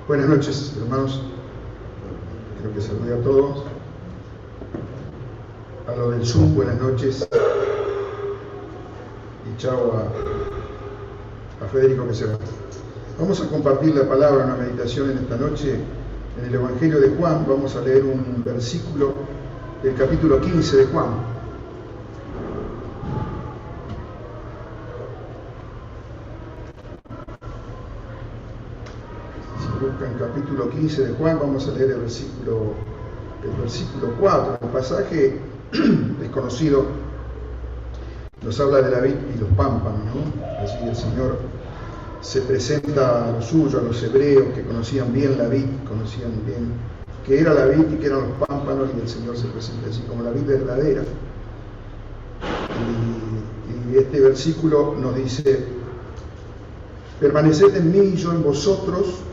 Buenas noches, hermanos. Creo que saludé a todos. A lo del Zoom, buenas noches. Y chao a Federico que se va. Vamos a compartir la palabra, una meditación en esta noche en el Evangelio de Juan. Vamos a leer un versículo del capítulo 15 de Juan. En capítulo 15 de Juan vamos a leer el versículo 4. El pasaje es conocido, nos habla de la vid y los pámpanos, ¿no? Allí el Señor se presenta a los suyos, a los hebreos que conocían bien la vid, conocían bien qué era la vid y qué eran los pámpanos, y el Señor se presenta así como la vid verdadera. Y este versículo nos dice: permaneced en mí y yo en vosotros.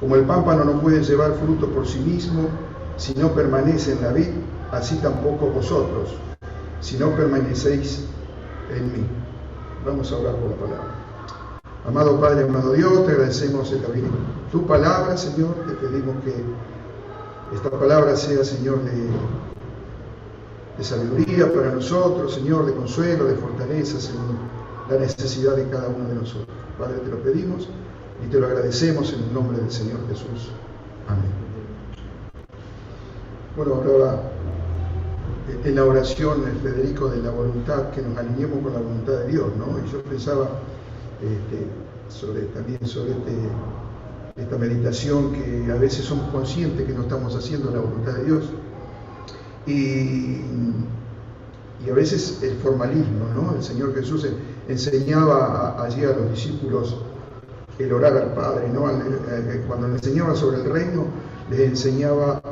Como el pámpano no puede llevar fruto por sí mismo si no permanece en la vid, así tampoco vosotros, si no permanecéis en mí. Vamos a orar por la palabra. Amado Padre, amado Dios, te agradecemos el abrir tu palabra, Señor. Te pedimos que esta palabra sea, Señor, de sabiduría para nosotros, Señor, de consuelo, de fortaleza, según la necesidad de cada uno de nosotros. Padre, te lo pedimos y te lo agradecemos en el nombre del Señor Jesús. Amén. Bueno, hablaba en la oración Federico de la voluntad, que nos alineemos con la voluntad de Dios, ¿no? Y yo pensaba sobre esta meditación, que a veces somos conscientes que no estamos haciendo la voluntad de Dios. Y a veces el formalismo, ¿no? El Señor Jesús enseñaba allí a los discípulos el orar al Padre, ¿no? Cuando le enseñaba sobre el reino, les enseñaba a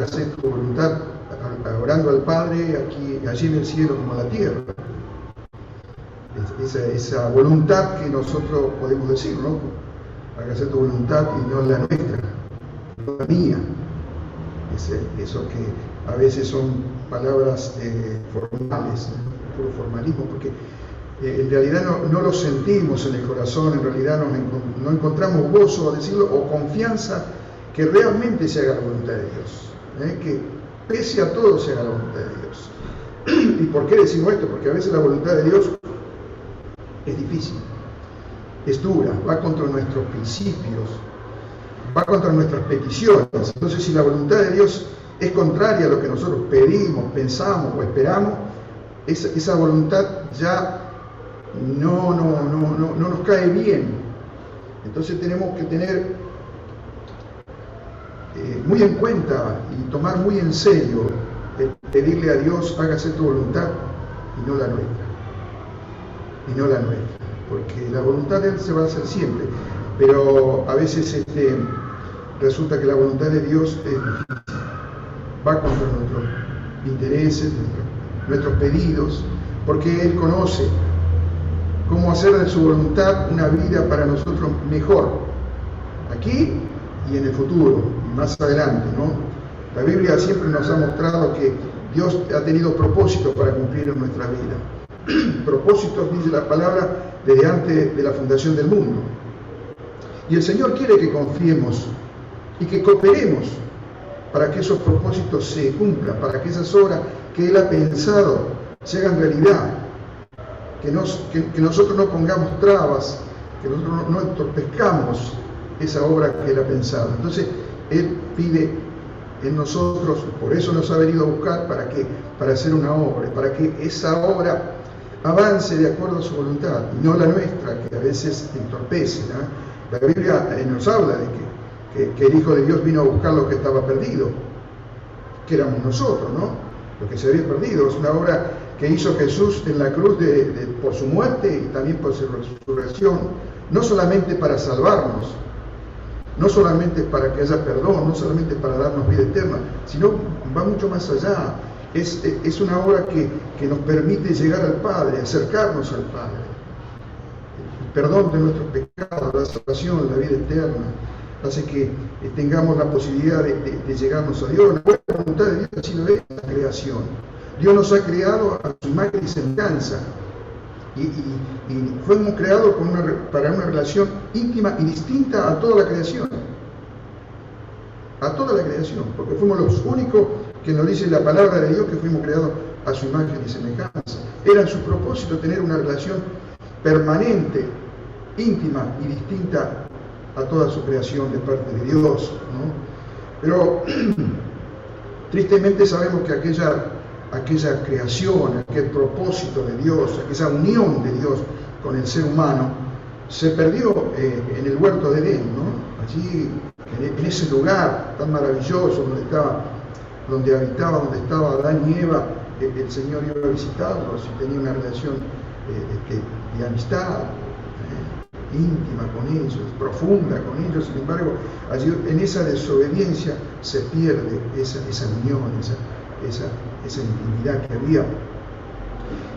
hacer tu voluntad, orando al Padre allí en el cielo como en la tierra. Esa voluntad que nosotros podemos decir, ¿no? Hágase tu voluntad y no la nuestra, no la mía. Eso que a veces son palabras formales, ¿no? Puro formalismo, porque en realidad no lo sentimos en el corazón, en realidad no encontramos gozo a decirlo, o confianza que realmente se haga la voluntad de Dios, que pese a todo se haga la voluntad de Dios. ¿Y por qué decimos esto? Porque a veces la voluntad de Dios es difícil, es dura, va contra nuestros principios, va contra nuestras peticiones. Entonces, si la voluntad de Dios es contraria a lo que nosotros pedimos, pensamos o esperamos, esa voluntad ya no nos cae bien. Entonces tenemos que tener muy en cuenta y tomar muy en serio el pedirle a Dios: hágase tu voluntad y no la nuestra, porque la voluntad de Él se va a hacer siempre, pero a veces resulta que la voluntad de Dios es difícil, va contra nuestros intereses, nuestros pedidos, porque Él conoce cómo hacer de su voluntad una vida para nosotros mejor, aquí y en el futuro, y más adelante, ¿no? La Biblia siempre nos ha mostrado que Dios ha tenido propósitos para cumplir en nuestra vida. Propósitos, dice la palabra, desde antes de la fundación del mundo. Y el Señor quiere que confiemos y que cooperemos para que esos propósitos se cumplan, para que esas obras que Él ha pensado se hagan realidad. Que nosotros no pongamos trabas, que nosotros no entorpezcamos esa obra que Él ha pensado. Entonces, Él pide en nosotros, por eso nos ha venido a buscar, para hacer una obra, para que esa obra avance de acuerdo a su voluntad, y no la nuestra, que a veces entorpece, ¿no? La Biblia nos habla de que el Hijo de Dios vino a buscar lo que estaba perdido, que éramos nosotros, ¿no? Lo que se había perdido. Es una obra que hizo Jesús en la cruz por su muerte y también por su resurrección, no solamente para salvarnos, no solamente para que haya perdón, no solamente para darnos vida eterna, sino va mucho más allá. Es una obra que nos permite llegar al Padre, acercarnos al Padre. El perdón de nuestros pecados, la salvación, la vida eterna, hace que tengamos la posibilidad de llegarnos a Dios. La buena voluntad de Dios así lo es la creación. Dios nos ha creado a su imagen y semejanza. Y fuimos creados para una relación íntima y distinta a toda la creación. A toda la creación, porque fuimos los únicos que nos dice la palabra de Dios que fuimos creados a su imagen y semejanza. Era en su propósito tener una relación permanente, íntima y distinta a toda su creación de parte de Dios, ¿no? Pero tristemente sabemos que aquella creación, aquel propósito de Dios, aquella unión de Dios con el ser humano, se perdió en el huerto de Edén, ¿no? Allí, en ese lugar tan maravilloso donde estaba Adán y Eva, el Señor iba a visitarlos y tenía una relación de amistad íntima con ellos, profunda con ellos. Sin embargo, allí en esa desobediencia se pierde esa unión, esa intimidad que había.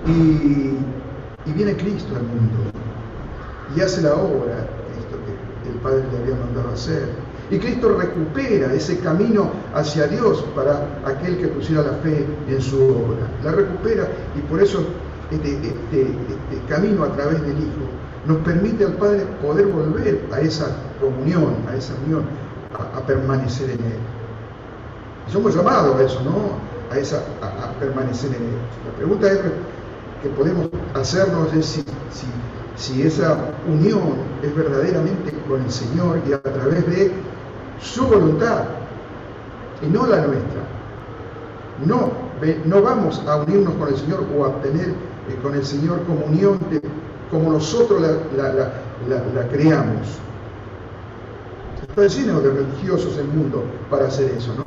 Y viene Cristo al mundo y hace la obra que el Padre le había mandado hacer. Y Cristo recupera ese camino hacia Dios para aquel que pusiera la fe en su obra. La recupera, y por eso este camino a través del Hijo nos permite al Padre poder volver a esa comunión, a esa unión, a permanecer en Él. Y somos llamados a eso, ¿no? A permanecer en Él. La pregunta que podemos hacernos es si esa unión es verdaderamente con el Señor y a través de su voluntad y no la nuestra. No vamos a unirnos con el Señor o a tener con el Señor comunión como nosotros la creamos. Está lleno de religiosos el mundo para hacer eso, ¿no?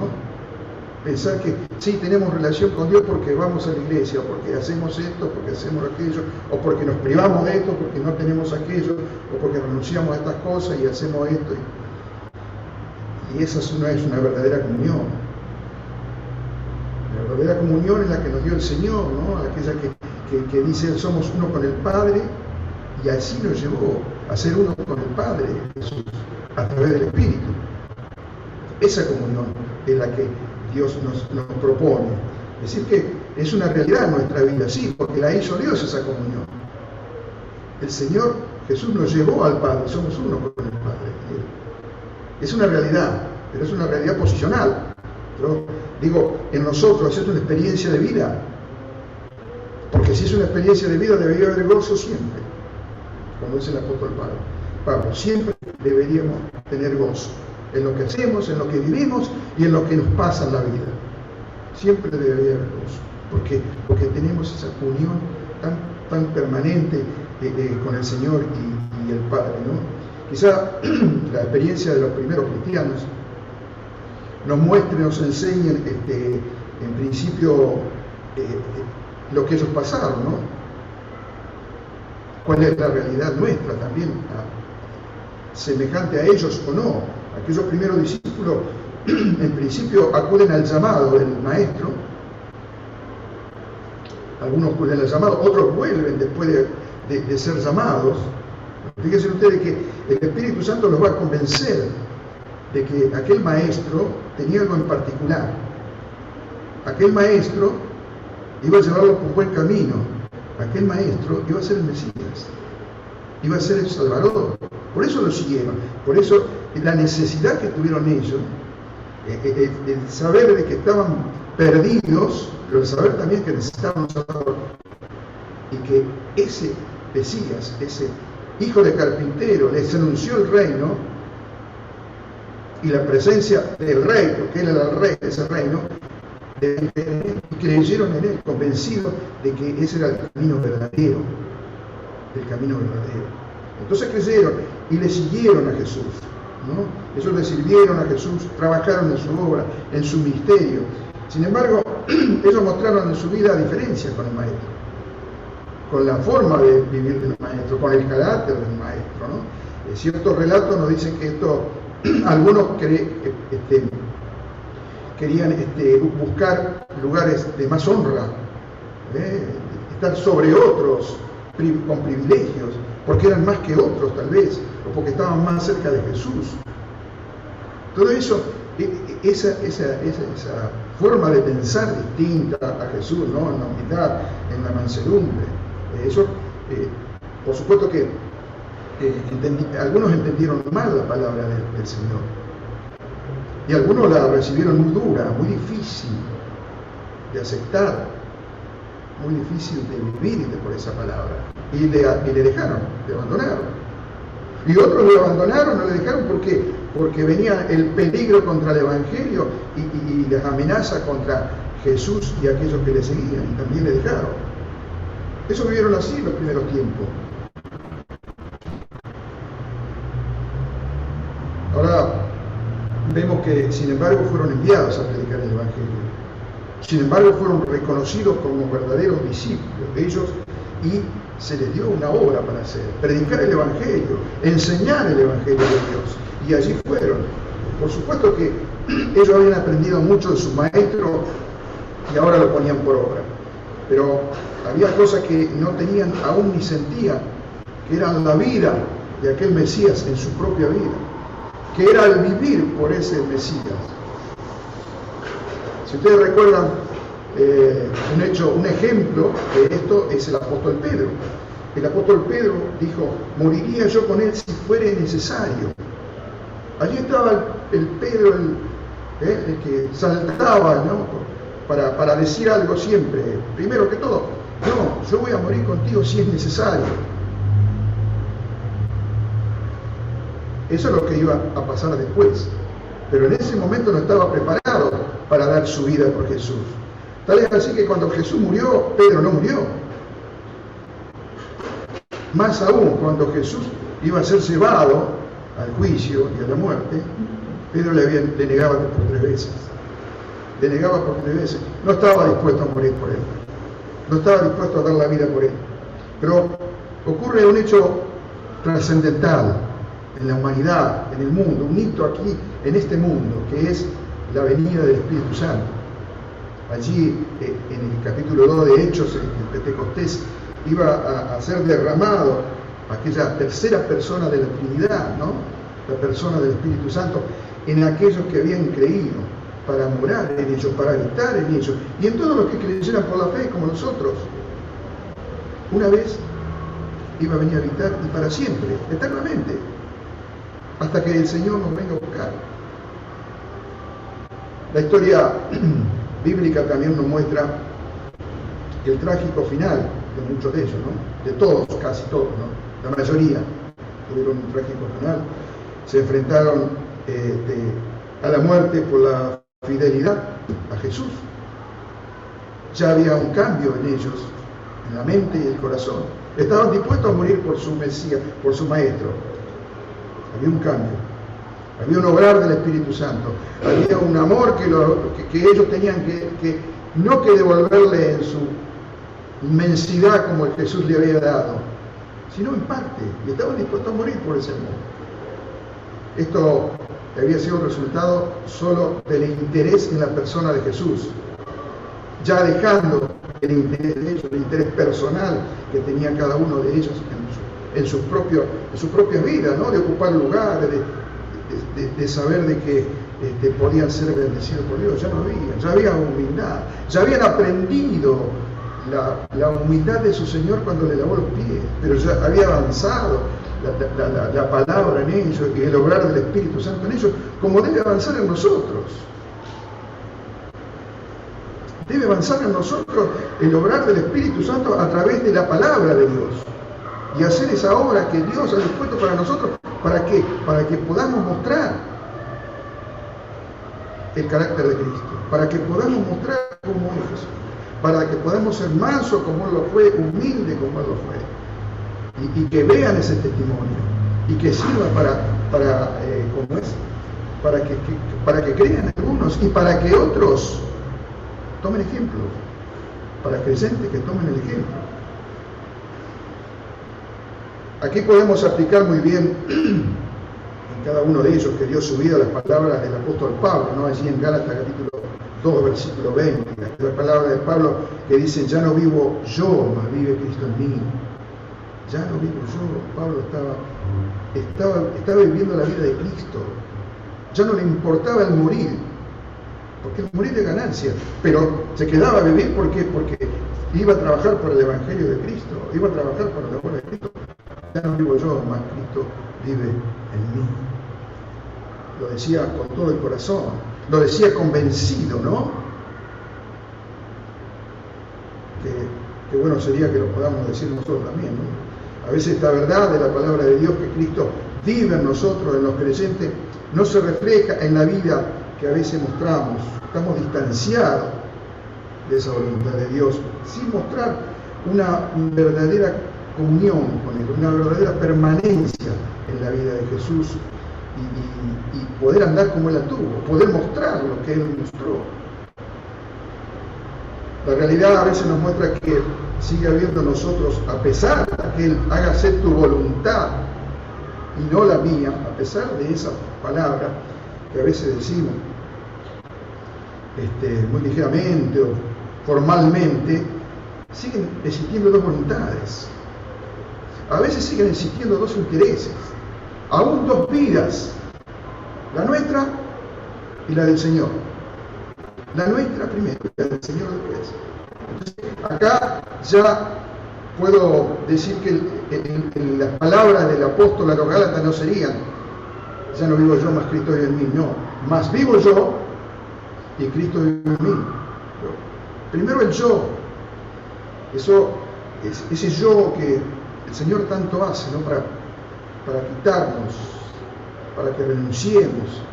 Pensar que sí tenemos relación con Dios porque vamos a la iglesia, o porque hacemos esto, porque hacemos aquello, o porque nos privamos de esto, porque no tenemos aquello, o porque renunciamos a estas cosas y hacemos esto. Y esa no es una verdadera comunión. La verdadera comunión es la que nos dio el Señor, ¿no? Aquella que dice somos uno con el Padre, y así nos llevó a ser uno con el Padre, Jesús, a través del Espíritu. Esa comunión es la que Dios nos propone. Es decir, que es una realidad en nuestra vida, sí, porque la hizo Dios esa comunión. El Señor Jesús nos llevó al Padre, somos uno con el Padre. Es una realidad, pero es una realidad posicional. Yo digo, en nosotros es una experiencia de vida, porque si es una experiencia de vida debería haber gozo siempre, como dice el apóstol Pablo, siempre deberíamos tener gozo en lo que hacemos, en lo que vivimos y en lo que nos pasa en la vida. Siempre debería haber gozo, porque tenemos esa unión tan permanente con el Señor y el Padre, ¿no? Quizá la experiencia de los primeros cristianos nos muestre, nos enseñe en principio lo que ellos pasaron, ¿no? Cuál es la realidad nuestra también, semejante a ellos o no. Aquellos primeros discípulos en principio acuden al llamado del Maestro, algunos acuden al llamado, otros vuelven después de ser llamados. Fíjense ustedes que el Espíritu Santo los va a convencer de que aquel Maestro tenía algo en particular. Aquel Maestro iba a llevarlo por buen camino. Aquel Maestro iba a ser el Mesías, iba a ser el Salvador. Por eso lo siguieron. Por eso la necesidad que tuvieron ellos, el saber de que estaban perdidos, pero el saber también que necesitaban un Salvador, y que ese Mesías, ese hijo de carpintero, les anunció el reino y la presencia del rey, porque él era el rey de ese reino, y creyeron en él, convencidos de que ese era el camino verdadero, Entonces creyeron y le siguieron a Jesús, ¿no? Ellos le sirvieron a Jesús, trabajaron en su obra, en su ministerio. Sin embargo, ellos mostraron en su vida diferencias con el Maestro, con la forma de vivir del Maestro, con el carácter del Maestro, ¿no? Ciertos relatos nos dicen que algunos querían buscar lugares de más honra, estar sobre otros con privilegios, porque eran más que otros tal vez, o porque estaban más cerca de Jesús. Todo eso, esa forma de pensar distinta a Jesús, ¿no? En la humildad, en la mansedumbre, eso Por supuesto que algunos entendieron mal la palabra del Señor. Y algunos la recibieron muy dura, muy difícil de aceptar, muy difícil de vivir por esa palabra. Y le dejaron, le abandonaron. Y otros le abandonaron, no le dejaron, ¿por qué? Porque venía el peligro contra el Evangelio y las amenazas contra Jesús y aquellos que le seguían, y también le dejaron. Eso vivieron así en los primeros tiempos. Ahora vemos que, sin embargo, fueron enviados a predicar el Evangelio. Sin embargo, fueron reconocidos como verdaderos discípulos de ellos y se les dio una obra para hacer: predicar el Evangelio, enseñar el Evangelio de Dios. Y allí fueron. Por supuesto que ellos habían aprendido mucho de sus maestros y ahora lo ponían por obra. Pero había cosas que no tenían aún ni sentían, que eran la vida de aquel Mesías en su propia vida, que era el vivir por ese Mesías. Si ustedes recuerdan, un ejemplo de esto es el apóstol Pedro. El apóstol Pedro dijo: moriría yo con él si fuere necesario. Allí estaba el Pedro, el que saltaba, ¿no?, para decir algo siempre. Primero que todo, no, yo voy a morir contigo si es necesario. Eso es lo que iba a pasar después. Pero en ese momento no estaba preparado para dar su vida por Jesús. Tal es así que cuando Jesús murió, Pedro no murió. Más aún, cuando Jesús iba a ser llevado al juicio y a la muerte, Pedro le negaba por 3 veces. Le negaba por 3 veces. No estaba dispuesto a morir por él. No estaba dispuesto a dar la vida por él. Pero ocurre un hecho trascendental en la humanidad, en el mundo, un hito aquí, en este mundo, que es la venida del Espíritu Santo. Allí, en el capítulo 2 de Hechos, en Pentecostés, iba a ser derramado aquella tercera persona de la Trinidad, ¿no?, la persona del Espíritu Santo, en aquellos que habían creído, para morar en ellos, para habitar en ellos, y en todos los que creyeran por la fe, como nosotros. Una vez iba a venir a habitar, y para siempre, eternamente, hasta que el Señor nos venga a buscar. La historia bíblica también nos muestra el trágico final de muchos de ellos, ¿no?, de todos, casi todos, ¿no?, la mayoría tuvieron un trágico final. Se enfrentaron a la muerte por la fidelidad a Jesús. Ya había un cambio en ellos, en la mente y el corazón. Estaban dispuestos a morir por su Mesías, por su Maestro. Había un cambio, había un obrar del Espíritu Santo, había un amor que ellos tenían que no que devolverle en su inmensidad como el Jesús le había dado, sino en parte, y estaban dispuestos a morir por ese amor. Esto había sido el resultado solo del interés en la persona de Jesús, ya dejando el interés de ellos, el interés personal que tenía cada uno de ellos en su propia vida, ¿no?, de ocupar lugares, de saber de que podían ser bendecidos por Dios. Ya había humildad, ya habían aprendido la humildad de su Señor cuando le lavó los pies, pero ya había avanzado la palabra en ellos y el obrar del Espíritu Santo en ellos, como debe avanzar en nosotros. Debe avanzar en nosotros el obrar del Espíritu Santo a través de la palabra de Dios y hacer esa obra que Dios ha dispuesto para nosotros. ¿Para qué? Para que podamos mostrar el carácter de Cristo, para que podamos mostrar cómo es Jesús, para que podamos ser mansos como Él lo fue, humilde como Él lo fue, y que vean ese testimonio y que sirva para que crean algunos y para que otros tomen ejemplo, para creyentes que tomen el ejemplo. Aquí podemos aplicar muy bien en cada uno de ellos que dio su vida las palabras del apóstol Pablo, ¿no?, allí en Gálatas capítulo 2, versículo 20, las palabras de Pablo que dicen: ya no vivo yo, mas vive Cristo en mí. Ya no vivo yo. Pablo estaba viviendo la vida de Cristo. Ya no le importaba el morir, porque el morir es ganancia, pero se quedaba a vivir. ¿Por qué? Porque iba a trabajar por el Evangelio de Cristo, iba a trabajar por el amor de Cristo. Ya no vivo yo, más Cristo vive en mí. Lo decía con todo el corazón, lo decía convencido, ¿no? Que bueno sería que lo podamos decir nosotros también, ¿no? A veces esta verdad de la palabra de Dios, que Cristo vive en nosotros, en los creyentes, no se refleja en la vida que a veces mostramos. Estamos distanciados de esa voluntad de Dios, sin mostrar una verdadera comunión con Él, una verdadera permanencia en la vida de Jesús y poder andar como Él anduvo, poder mostrar lo que Él mostró. La realidad a veces nos muestra que sigue habiendo en nosotros, a pesar de que Él haga ser tu voluntad y no la mía, a pesar de esa palabra que a veces decimos muy ligeramente o formalmente, siguen existiendo dos voluntades. A veces siguen existiendo dos intereses, aún dos vidas, la nuestra y la del Señor. La nuestra primero y la del Señor después. Entonces, acá ya puedo decir que en las palabras del apóstol a los Gálatas no serían: ya no vivo yo, más Cristo vive en mí. No, más vivo yo y Cristo vive en mí. Primero el yo. Ese yo que el Señor tanto hace, ¿no? Para quitarnos, para que renunciemos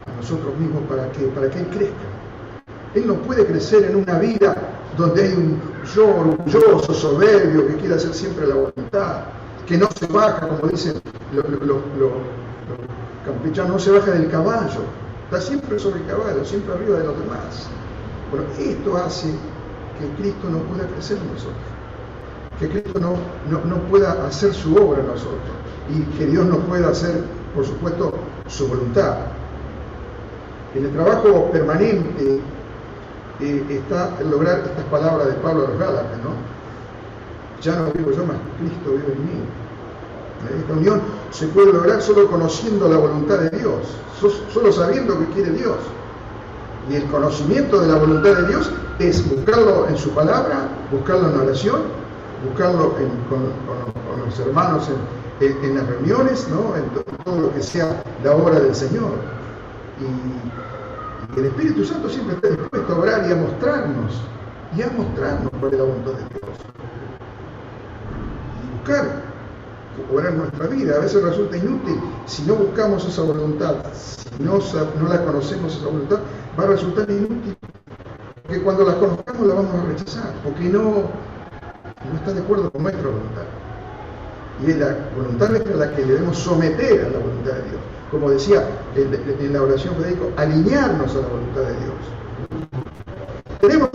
a nosotros mismos, para que Él crezca. Él no puede crecer en una vida donde hay un yo orgulloso, soberbio, que quiere hacer siempre la voluntad, que no se baja, como dicen los campechanos, no se baja del caballo, está siempre sobre el caballo, siempre arriba de los demás. Bueno, esto hace que Cristo no pueda crecer en nosotros, que Cristo no pueda hacer su obra en nosotros, y que Dios no pueda hacer, por supuesto, su voluntad. En el trabajo permanente está el lograr estas palabras de Pablo a los Gálatas, ¿no? Ya no vivo yo, más Cristo vive en mí. Esta unión se puede lograr solo conociendo la voluntad de Dios, solo sabiendo que quiere Dios. Y el conocimiento de la voluntad de Dios es buscarlo en su palabra, buscarlo en oración, buscarlo con los hermanos en las reuniones, ¿no? En todo lo que sea la obra del Señor. Y el Espíritu Santo siempre está dispuesto a orar y a mostrarnos cuál es la voluntad de Dios. Y buscar obrar nuestra vida. A veces resulta inútil si no buscamos esa voluntad, si no la conocemos esa voluntad, va a resultar inútil, porque cuando la conozcamos la vamos a rechazar, porque no está de acuerdo con nuestra voluntad. Y es la voluntad nuestra la que debemos someter a la voluntad de Dios. Como decía en la oración Federico, alinearnos a la voluntad de Dios. Tenemos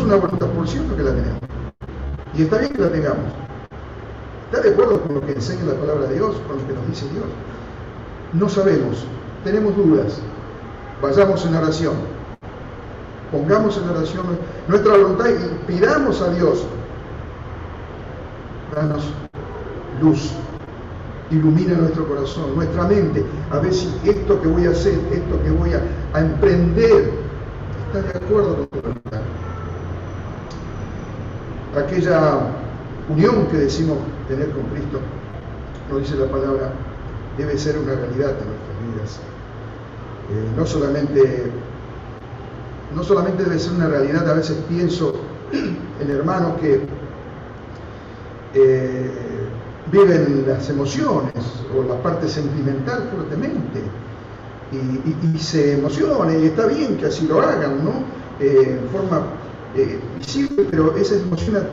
una voluntad, por cierto que la tenemos. Y está bien que la tengamos. ¿Está de acuerdo con lo que enseña la palabra de Dios, con lo que nos dice Dios? No sabemos, tenemos dudas. Vayamos en oración. Pongamos en oración nuestra voluntad y pidamos a Dios: danos luz, ilumina nuestro corazón, nuestra mente, a ver si esto que voy a hacer, esto que voy a emprender, está de acuerdo con tu voluntad. Aquella unión que decimos tener con Cristo, nos dice la palabra, debe ser una realidad en nuestras vidas. No solamente debe ser una realidad. A veces pienso en hermanos que viven las emociones o la parte sentimental fuertemente y se emocionan, y está bien que así lo hagan, ¿no? En forma visible, pero esas emociones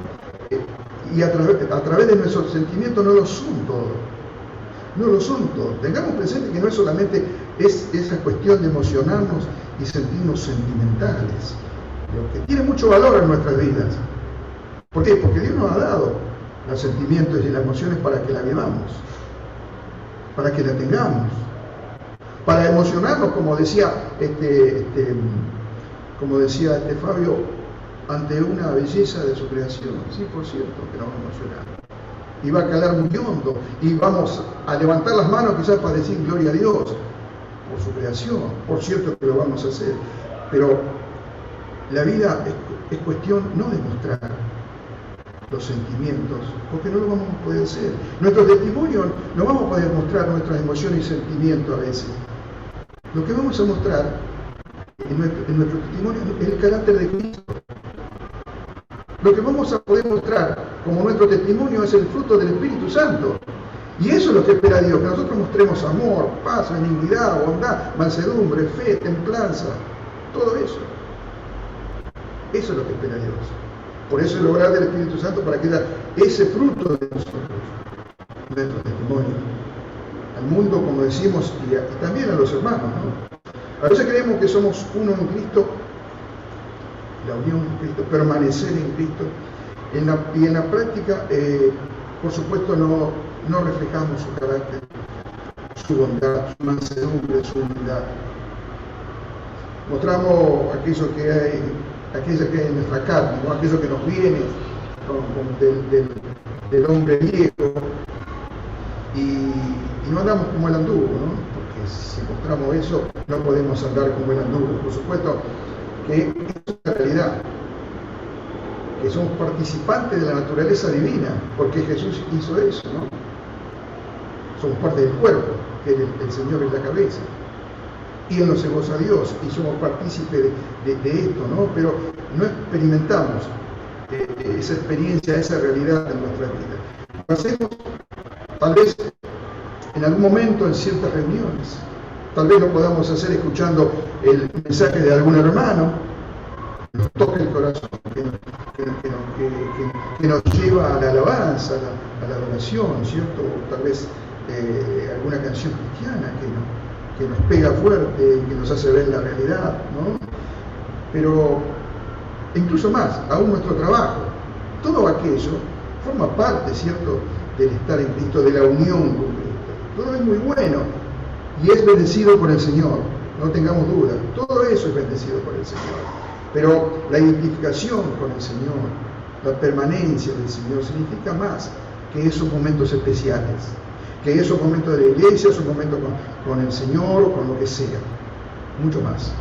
y a través de nuestros sentimientos no lo son todos. Tengamos presente que no es solamente esa cuestión de emocionarnos y sentirnos sentimentales, lo que tiene mucho valor en nuestras vidas. ¿Por qué? Porque Dios nos ha dado los sentimientos y las emociones para que la vivamos, para que la tengamos, para emocionarnos, como decía Fabio, ante una belleza de su creación. Sí, por cierto, que nos va a emocionar. Y va a calar muy hondo, y vamos a levantar las manos quizás para decir gloria a Dios por su creación. Por cierto que lo vamos a hacer, pero La vida es cuestión no de mostrar los sentimientos, porque no lo vamos a poder hacer. Nuestro testimonio no vamos a poder mostrar nuestras emociones y sentimientos a veces. Lo que vamos a mostrar en nuestro testimonio es el carácter de Cristo. Lo que vamos a poder mostrar como nuestro testimonio es el fruto del Espíritu Santo. Y eso es lo que espera Dios, que nosotros mostremos amor, paz, benignidad, bondad, mansedumbre, fe, templanza, todo eso. Eso es lo que espera Dios. Por eso el obrar del Espíritu Santo para que da ese fruto de nosotros, nuestro testimonio, al mundo, como decimos, y también a los hermanos, ¿no? A veces creemos que somos uno en Cristo, la unión en Cristo, permanecer en Cristo, y en la práctica, por supuesto, no reflejamos su carácter, su bondad, su mansedumbre, su humildad. Mostramos aquello que hay en nuestra carne, ¿no? Aquello que nos viene del hombre viejo, y no andamos como el anduvo, ¿no? Porque si mostramos eso, no podemos andar como el anduvo. Por supuesto que es una realidad, que somos participantes de la naturaleza divina, porque Jesús hizo eso, ¿no? Somos parte del cuerpo, que el Señor es la cabeza. Y Él nos se goza a Dios, y somos partícipes de esto, ¿no? Pero no experimentamos esa experiencia, esa realidad en nuestra vida. Lo hacemos, tal vez, en algún momento, en ciertas reuniones. Tal vez lo podamos hacer escuchando el mensaje de algún hermano, que nos toque el corazón, que nos lleva a la alabanza, a la adoración, ¿cierto? O tal vez alguna canción cristiana que nos pega fuerte, que nos hace ver la realidad, ¿no? Pero incluso más, aún nuestro trabajo, todo aquello forma parte, ¿cierto?, del estar en Cristo, de la unión con Cristo. Todo es muy bueno y es bendecido por el Señor, no tengamos duda, todo eso es bendecido por el Señor. Pero la identificación con el Señor, la permanencia del Señor significa más que esos momentos especiales, que esos momentos de la iglesia, esos momentos con el Señor o con lo que sea. Mucho más.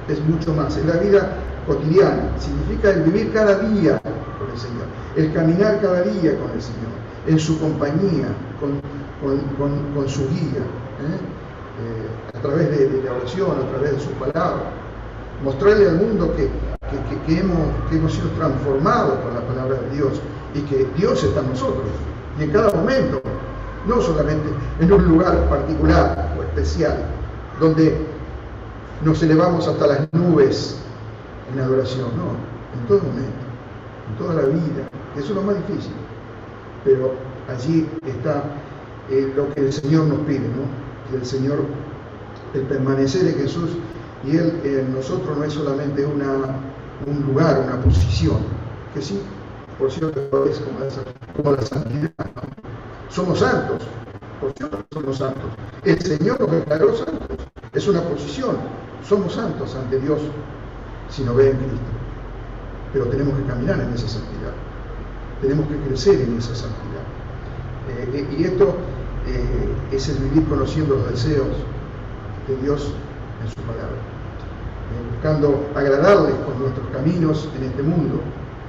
Es mucho más. En la vida cotidiana significa el vivir cada día con el Señor, el caminar cada día con el Señor, en su compañía, con su guía, a través de la oración, a través de su palabra. Mostrarle al mundo que hemos sido transformados por la palabra de Dios y que Dios está en nosotros y en cada momento, no solamente en un lugar particular o especial, donde nos elevamos hasta las nubes en adoración, no, en todo momento, en toda la vida, eso es lo más difícil, pero allí está lo que el Señor nos pide, ¿no? Que el Señor, el permanecer en Jesús y Él en nosotros no es solamente un lugar, una posición, que sí, por cierto, es como la santidad, ¿no? Somos santos, por cierto, somos santos. El Señor nos declaró santos, es una posición, somos santos ante Dios si nos ve en Cristo. Pero tenemos que caminar en esa santidad, tenemos que crecer en esa santidad. Y esto es el vivir conociendo los deseos de Dios en su palabra, buscando agradarles con nuestros caminos en este mundo,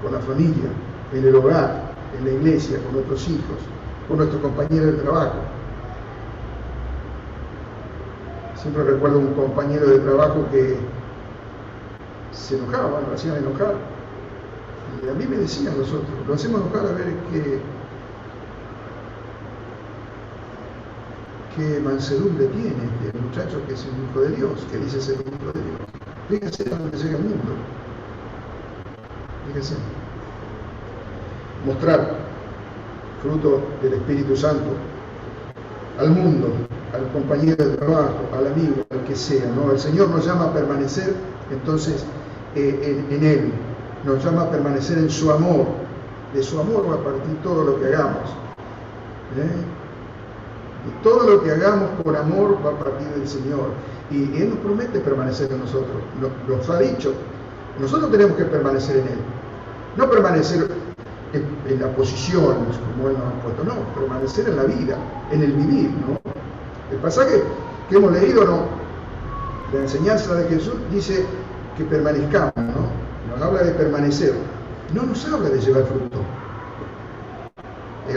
con la familia, en el hogar, en la iglesia, con nuestros hijos, con nuestros compañeros de trabajo. Siempre recuerdo un compañero de trabajo que se enojaba, lo hacían enojar. Y a mí me decían nosotros, lo hacemos enojar a ver qué mansedumbre tiene este muchacho que es un hijo de Dios, que dice ser un hijo de Dios. Fíjense a donde llega el mundo. Fíjense. Mostrar fruto del Espíritu Santo al mundo, al compañero de trabajo, al amigo, al que sea, ¿no? El Señor nos llama a permanecer entonces en Él, nos llama a permanecer en su amor. De su amor va a partir todo lo que hagamos. Y todo lo que hagamos por amor va a partir del Señor. Y Él nos promete permanecer en nosotros, nos ha dicho. Nosotros tenemos que permanecer en Él, no permanecer en la posición, como Él nos ha puesto, no, permanecer en la vida, en el vivir, ¿no? El pasaje que hemos leído, ¿no?, la enseñanza de Jesús dice que permanezcamos, ¿no? nos habla de permanecer, no nos habla de llevar fruto.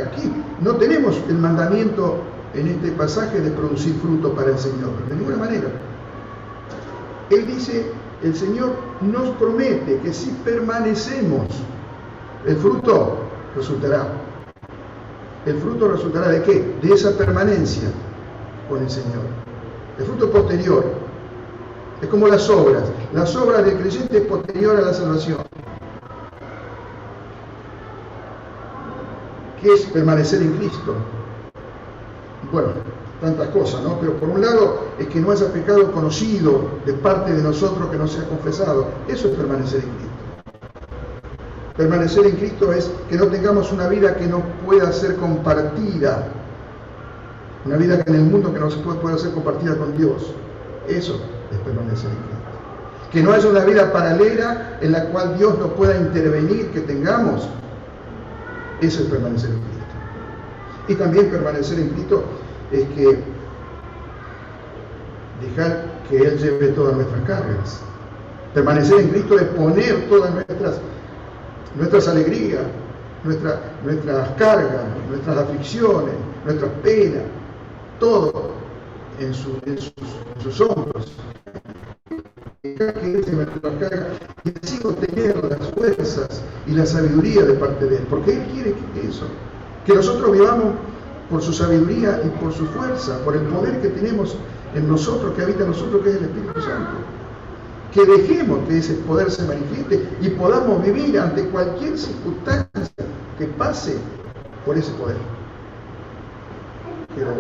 Aquí no tenemos el mandamiento en este pasaje de producir fruto para el Señor, de ninguna manera. Él dice, el Señor nos promete que si permanecemos, el fruto resultará. ¿El fruto resultará de qué? De esa permanencia con el Señor. El fruto posterior. Es como las obras. Las obras del creyente es posterior a la salvación. ¿Qué es permanecer en Cristo? Bueno, tantas cosas, ¿no? Pero por un lado es que no haya pecado conocido de parte de nosotros que no sea confesado. Eso es permanecer en Cristo. Permanecer en Cristo es que no tengamos una vida que no pueda ser compartida. Una vida que en el mundo que no se pueda ser compartida con Dios. Eso es permanecer en Cristo. Que no haya una vida paralela en la cual Dios no pueda intervenir, que tengamos. Eso es permanecer en Cristo. Y también permanecer en Cristo es que dejar que Él lleve todas nuestras cargas. Permanecer en Cristo es poner todas nuestras alegrías, nuestras cargas, nuestras aflicciones, nuestras penas, todo en sus hombros. Dejar que Él lleve nuestras cargas y así obtener las fuerzas y la sabiduría de parte de Él. Porque Él quiere que nosotros vivamos por su sabiduría y por su fuerza, por el poder que tenemos en nosotros, que habita en nosotros, que es el Espíritu Santo. Que dejemos que ese poder se manifieste y podamos vivir ante cualquier circunstancia que pase por ese poder. Pero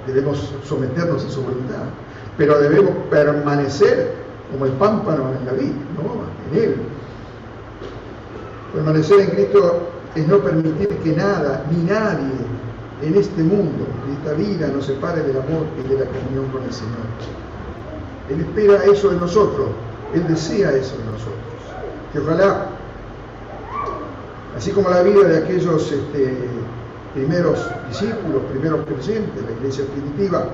debemos someternos a su voluntad, pero debemos permanecer como el pámpano en la vid, ¿no? En Él. Permanecer en Cristo es no permitir que nada ni nadie en este mundo, en esta vida, nos separe del amor y de la comunión con el Señor. Él espera eso de nosotros, Él desea eso de nosotros. Que ojalá, así como la vida de aquellos primeros discípulos, primeros creyentes, la iglesia primitiva,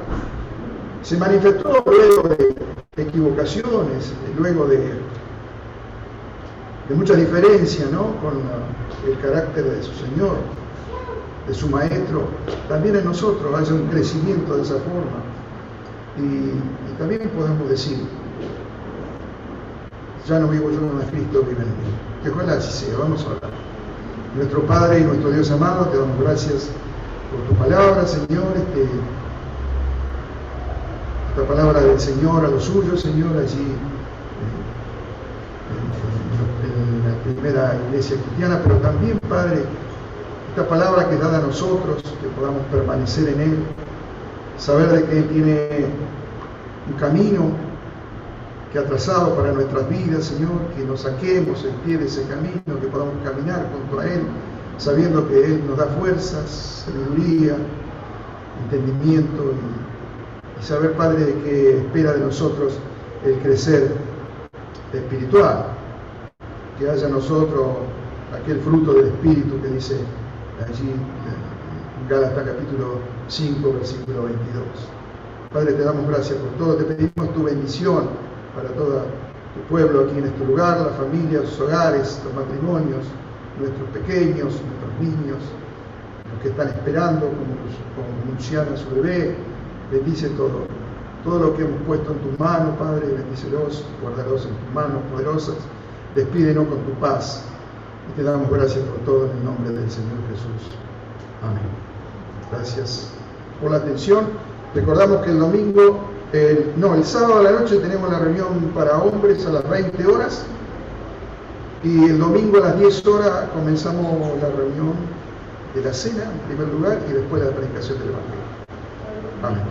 se manifestó luego de equivocaciones, luego de mucha diferencia, ¿no?, con el carácter de su Señor, de su Maestro, también en nosotros haya un crecimiento de esa forma. Y también podemos decir, ya no vivo yo, mas Cristo vive en mí. Que ojalá así sea. Vamos a orar. Nuestro Padre y nuestro Dios amado, te damos gracias por tu palabra, Señor, esta palabra del Señor a los suyos, Señor, allí en la primera iglesia cristiana, pero también, Padre, esta palabra que es dada a nosotros, que podamos permanecer en Él, saber de que Él tiene un camino que ha trazado para nuestras vidas, Señor, que nos saquemos el pie de ese camino, que podamos caminar junto a Él, sabiendo que Él nos da fuerzas, sabiduría, entendimiento y saber, Padre, de que espera de nosotros el crecer espiritual, que haya en nosotros aquel fruto del Espíritu que dice allí en Gálatas capítulo 5, versículo 22. Padre, te damos gracias por todo, te pedimos tu bendición para todo tu pueblo aquí en este lugar, las familias, sus hogares, los matrimonios, nuestros pequeños, nuestros niños, los que están esperando, como Luciana, su bebé. Bendice todo lo que hemos puesto en tus manos, Padre, bendícelos, guárdalos en tus manos poderosas, despídenos con tu paz. Y te damos gracias por todo en el nombre del Señor Jesús. Amén. Gracias por la atención. Recordamos que el sábado a la noche tenemos la reunión para hombres a las 20 horas y el domingo a las 10 horas comenzamos la reunión de la cena en primer lugar y después la predicación del Evangelio. Amén.